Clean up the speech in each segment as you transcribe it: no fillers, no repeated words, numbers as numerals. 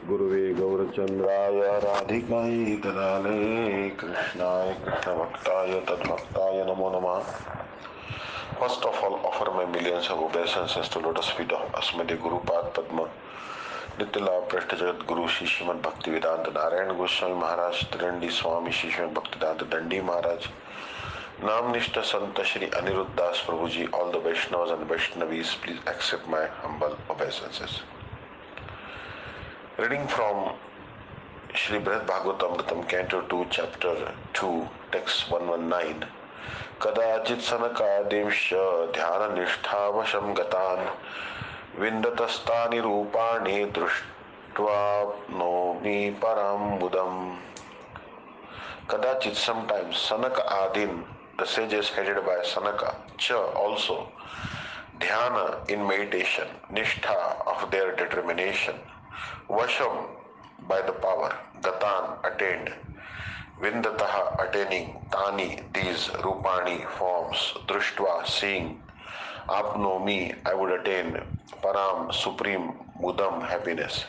गुरुवे गौरचंद्राय राधिकायै तदालये कृष्णाय कृष्णभक्ताय तद्भक्ताय नमो नमः. First of all, offer my millions of obeisances to lotus feet of Asmati Guru Pad Padma, Nityala Prashta Jagat Guru Shri Srimad Bhaktivedanta Narayan Goswami Maharaj, Tirandi Swami Shri Srimad Bhaktivedanta Dandi Maharaj, Nam Nishta Santa Shri Aniruddha Das Prabhuji, all the Vaishnavas and Vaishnavis, please accept my humble obeisances. Reading from Śrī-Bṛhad-Bhāgavatāmṛtam, Canto 2, Chapter 2, Text 119. Kadācit sanakādimsya dhyāna-nisṭhāvasham gatān vindatastāni rūpāni drushtva-nomi param mudam. Kadācit, sometimes, Sanaka Adin, the sages headed by Sanaka, cha also, dhyana in meditation, nishtha of their determination, vasham by the power, gatan attained, vindataha attaining, tani these, rupani forms, drushtva seeing, apnomi I would attain, param supreme, mudam happiness.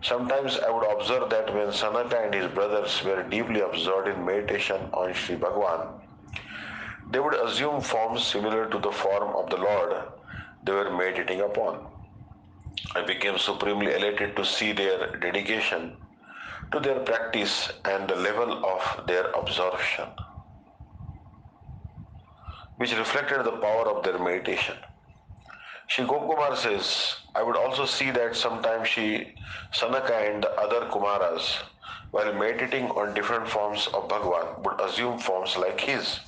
Sometimes I would observe that when Sanaka and his brothers were deeply absorbed in meditation on Sri Bhagavan, they would assume forms similar to the form of the Lord they were meditating upon. I became supremely elated to see their dedication to their practice and the level of their absorption, which reflected the power of their meditation. Shri Gopakumar says, I would also see that sometimes Shri Sanaka and the other Kumaras, while meditating on different forms of Bhagavan, would assume forms like his.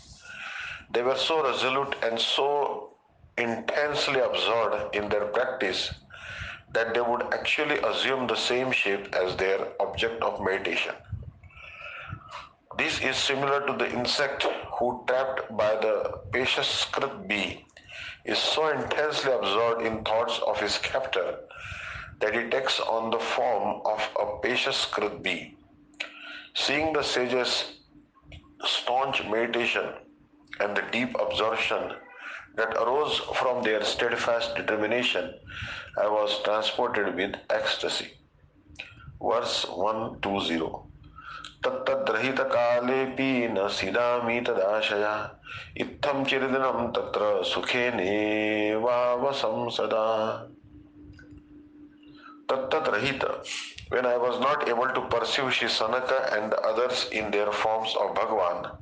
They were so resolute and so intensely absorbed in their practice that they would actually assume the same shape as their object of meditation. This is similar to the insect who, trapped by the Peshashkrit bee, is so intensely absorbed in thoughts of his captor that he takes on the form of a Peshashkrit bee. Seeing the sages' staunch meditation and the deep absorption that arose from their steadfast determination, I was transported with ecstasy. Verse 120. तत्तद्रहित कालेपि न सिदामि तदाशया इत्थं चिरदिनं तत्र सुखेनेवावसं सदा. Tattat-rahita, when I was not able to perceive Shri Sanaka and the others in their forms of Bhagavan,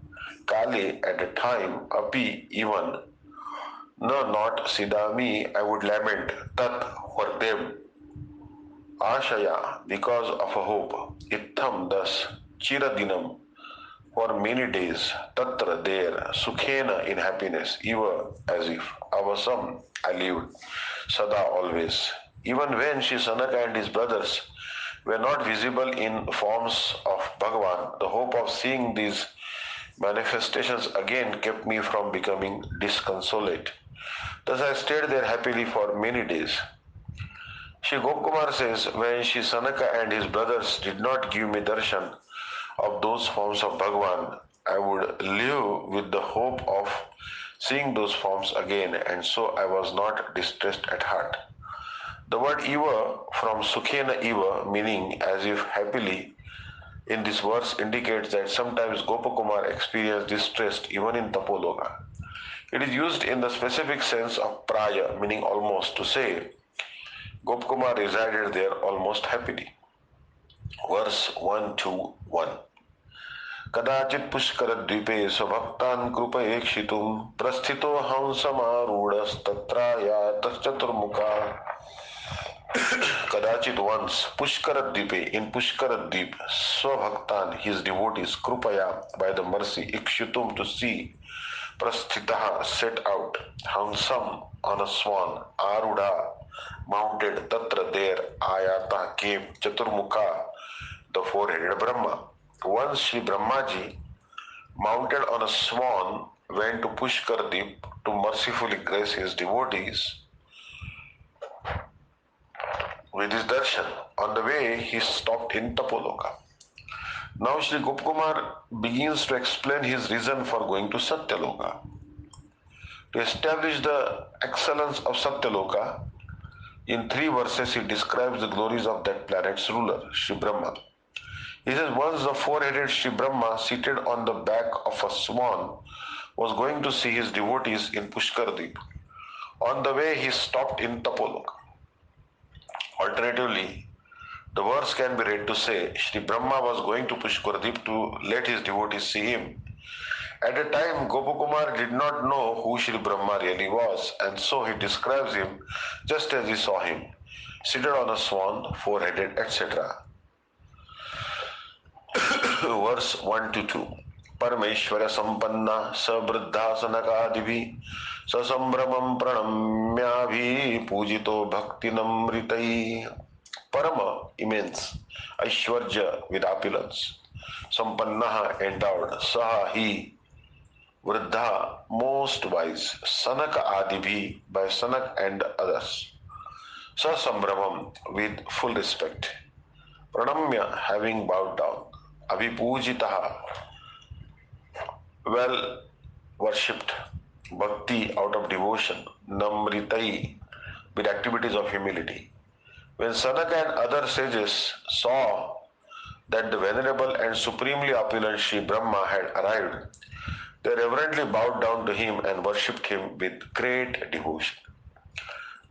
Kali at the time, Api even, no not Sidami, I would lament, Tat for them, Ashaya because of a hope, Itham thus, Chiradinam for many days, Tatra there, Sukhena in happiness, Eva as if, Avasam I lived, Sada always. Even when Shri Sanaka and his brothers were not visible in forms of Bhagavan, the hope of seeing these manifestations again kept me from becoming disconsolate. Thus I stayed there happily for many days. Shri Gopakumar says, when Shri Sanaka and his brothers did not give me darshan of those forms of Bhagavan, I would live with the hope of seeing those forms again, and so I was not distressed at heart. The word Eva from Sukhena Eva, meaning as if happily, in this verse indicates that sometimes Gopakumar experienced distress even in Tapoloka. It is used in the specific sense of praya, meaning almost, to say Gopakumar resided there almost happily. Verse 121. कदाचित् पुष्करद्वीपे स्वभक्तान् कृपयेक्षितुं प्रस्थितो हंसमारूढस्तत्रायातः चतुर्मुखा. Kadachit once, Pushkaradvipe, in Pushkaradvip, Swabhaktan, his devotees, Krupaya, by the mercy, Ikshutum, to see, Prasthitaha, set out, Hansam, on a swan, Arudha, mounted, Tatra, there, Ayata, came, Chaturmukha, the four-headed Brahma. Once Shri Brahmaji, mounted on a swan, went to Pushkaradvip to mercifully grace his devotees with his darshan. On the way, he stopped in Tapoloka. Now Shri Gopakumar begins to explain his reason for going to Satyaloka. To establish the excellence of Satyaloka, In 3 verses, he describes the glories of that planet's ruler, Śrī-Brahma. He says, once the four-headed Śrī-Brahma, seated on the back of a swan, was going to see his devotees in Pushkar-Dīp. On the way, he stopped in Tapolok. Alternatively, the verse can be read to say, Shri Brahma was going to Pushkar-Dīp to let his devotees see him. At the time, Gopakumar did not know who Shri Brahma really was, and so he describes him just as he saw him, seated on a swan, four-headed, etc. Verse 1 to 2. Parameshwara Sampanna Śrī-Bṛhad Sanakādibhi Sasambramam Pranamyabhi Pujito Bhaktinamritai. Parama, immense, Aishwarja, with opulence, Sampannaha, endowed, Saha, he, Vruddha, most wise, Sanaka Adibhi, by Sanak and others, Sasambramam, with full respect, Pranamya, having bowed down, Abhipujitaha, well worshipped, Bhakti, out of devotion, Namritai, with activities of humility. When Sanaka and other sages saw that the venerable and supremely opulent Shri Brahma had arrived, they reverently bowed down to him and worshipped him with great devotion.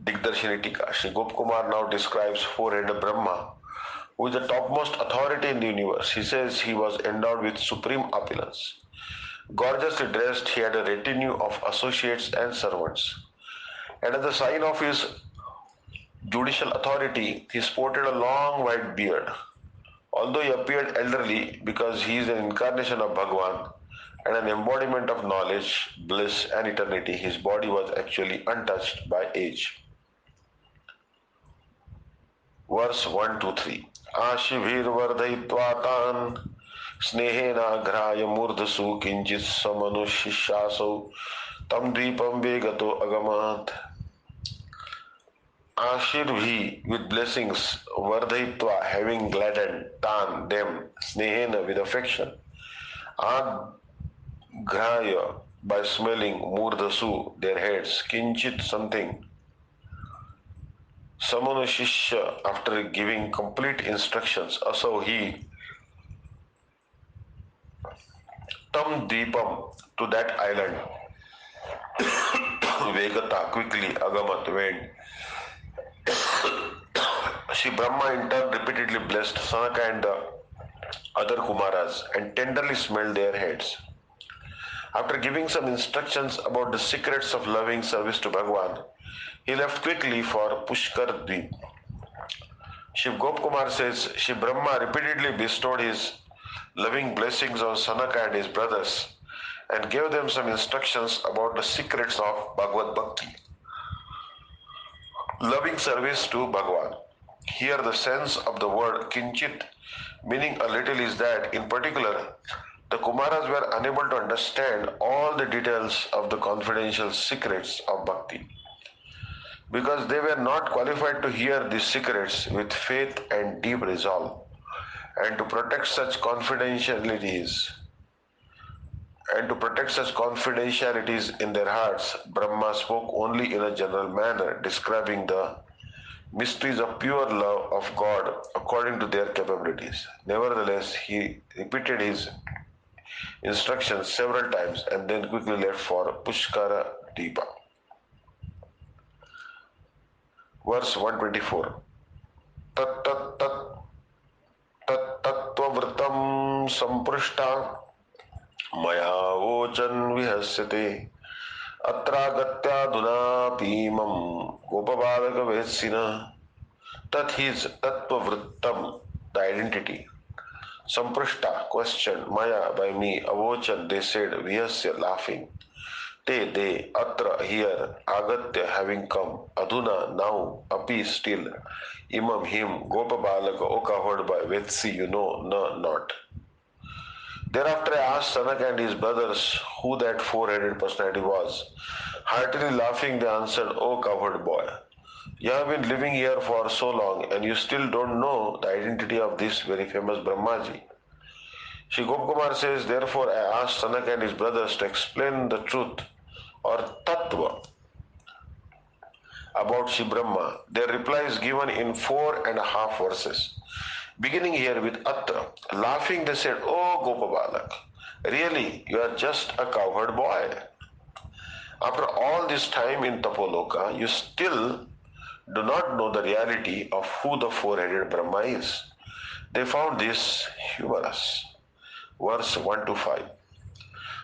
Digdarshini Tika, Shri Gopakumar now describes four-headed Brahma, who is the topmost authority in the universe. He says he was endowed with supreme opulence. Gorgeously dressed, he had a retinue of associates and servants. And as a sign of his judicial authority, he sported a long white beard. Although he appeared elderly because he is an incarnation of Bhagavan and an embodiment of knowledge, bliss and eternity, his body was actually untouched by age. Verse 1 to 3. Ashibhir Vardhaitvatan Snehena Graya Murdhasu Kinchit Samanushishasau Tam Dvipam Vegato Agamat. Ashirvi, with blessings, Vardhaitva, having gladdened, Tan, them, Snehena, with affection, Agraya, by smelling, Murdhasu, their heads, Kinchit, something, Samanushisha, after giving complete instructions, Asau, he, Tam Dvipam, to that island, Vegata, quickly, Agamat, went. Shri Brahma in turn repeatedly blessed Sanaka and the other Kumaras and tenderly smelled their heads. After giving some instructions about the secrets of loving service to Bhagavan, he left quickly for Pushkar-Dīp. Shri Gopakumar says, Shri Brahma repeatedly bestowed his loving blessings on Sanaka and his brothers and gave them some instructions about the secrets of Bhagavad Bhakti, loving service to Bhagavan. Here the sense of the word kinchit, meaning a little, is that in particular the Kumaras were unable to understand all the details of the confidential secrets of bhakti, because they were not qualified to hear these secrets with faith and deep resolve. And to protect such confidentialities in their hearts, Brahma spoke only in a general manner, describing the mysteries of pure love of God according to their capabilities. Nevertheless, he repeated his instructions several times and then quickly left for Pushkara Deepa. Verse 124. Tat tat tat tat tattvavritam samprishta maya vochan vihasyate atragatya dunapimam gopabalaka vetsina. Tat, his tattvavrittam, the identity, samprishta, questioned, maya, by me, avochan, they said, vihasya, laughing, they, atra, here, agatya, having come, adhuna, now, api, still, imam, him, gopabalaka, o covered by, vetsi, you know, no, not. Thereafter I asked Sanaka and his brothers who that four-headed personality was. Heartily laughing, they answered, O cowherd boy, you have been living here for so long and you still don't know the identity of this very famous Brahmaji. Shri Gopakumar says, therefore I asked Sanaka and his brothers to explain the truth or tattva about Shri Brahma, their reply is given in 4.5 verses. Beginning here with Atra, laughing they said, "Oh Gopabalak, really you are just a cowherd boy. After all this time in Tapoloka, you still do not know the reality of who the four-headed Brahma is." They found this humorous. Verse 1 to 5.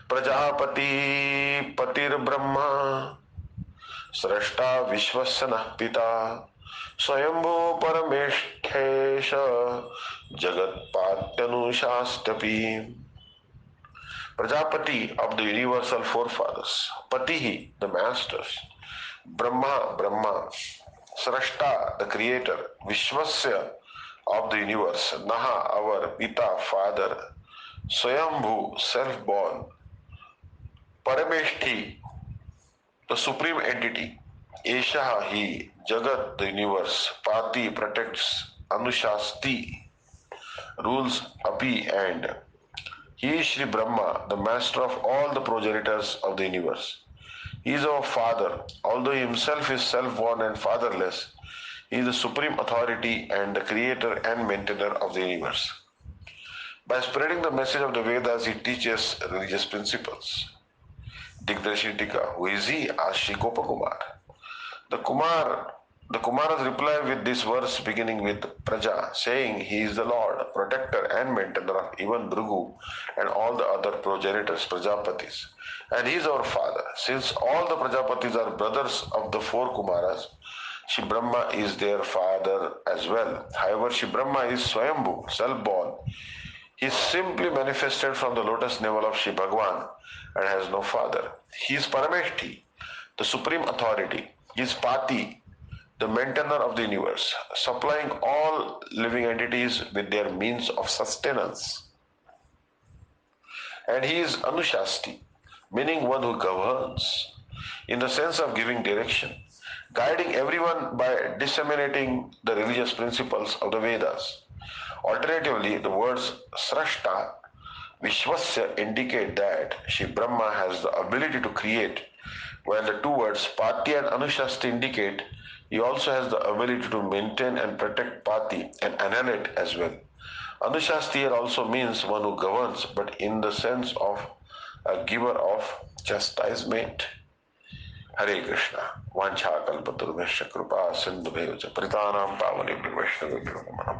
Prajapati Patir Brahma Srashta Vishwasya Nah Pita Swayambhu Parameshthesha Jagat Patyanushasthapi. Prajapati of the universal forefathers, Patihi, the masters, Brahma, Srashta, the creator, Vishwasya, of the universe, Naha, our Pita, father, Swayambhu, self-born, Parameshthi, the supreme entity, Eshaha, he, Jagat, the universe, Pati, protects, Anushasti, rules, Api, and he is Shri Brahma, the master of all the progenitors of the universe. He is our father. Although he himself is self-born and fatherless, he is the supreme authority and the creator and maintainer of the universe. By spreading the message of the Vedas, he teaches religious principles. Digdarshitika, who is he? asked Shri Gopakumar. The Kumaras reply with this verse beginning with Praja, saying he is the Lord, protector and maintainer of even Bhrigu and all the other progenitors, Prajapatis. And he is our father. Since all the Prajapatis are brothers of the four Kumaras, Shri Brahma is their father as well. However, Shri Brahma is Swayambhu, self-born. He is simply manifested from the lotus navel of Shri Bhagavan and has no father. He is Parameshthi, the supreme authority. He is Pati, the maintainer of the universe, supplying all living entities with their means of sustenance. And he is Anushasti, meaning one who governs, in the sense of giving direction, guiding everyone by disseminating the religious principles of the Vedas. Alternatively, the words Srashta, Vishwasya indicate that Shri Brahma has the ability to create, while the two words Pati and Anushasti indicate he also has the ability to maintain and protect Pati and annihilate as well. Anushasti here also means one who governs, but in the sense of a giver of chastisement. Hare Krishna. Vancha kalpaturvesha kripa sindhubhyo cha pritanam pavane vaishnavibhyo namo.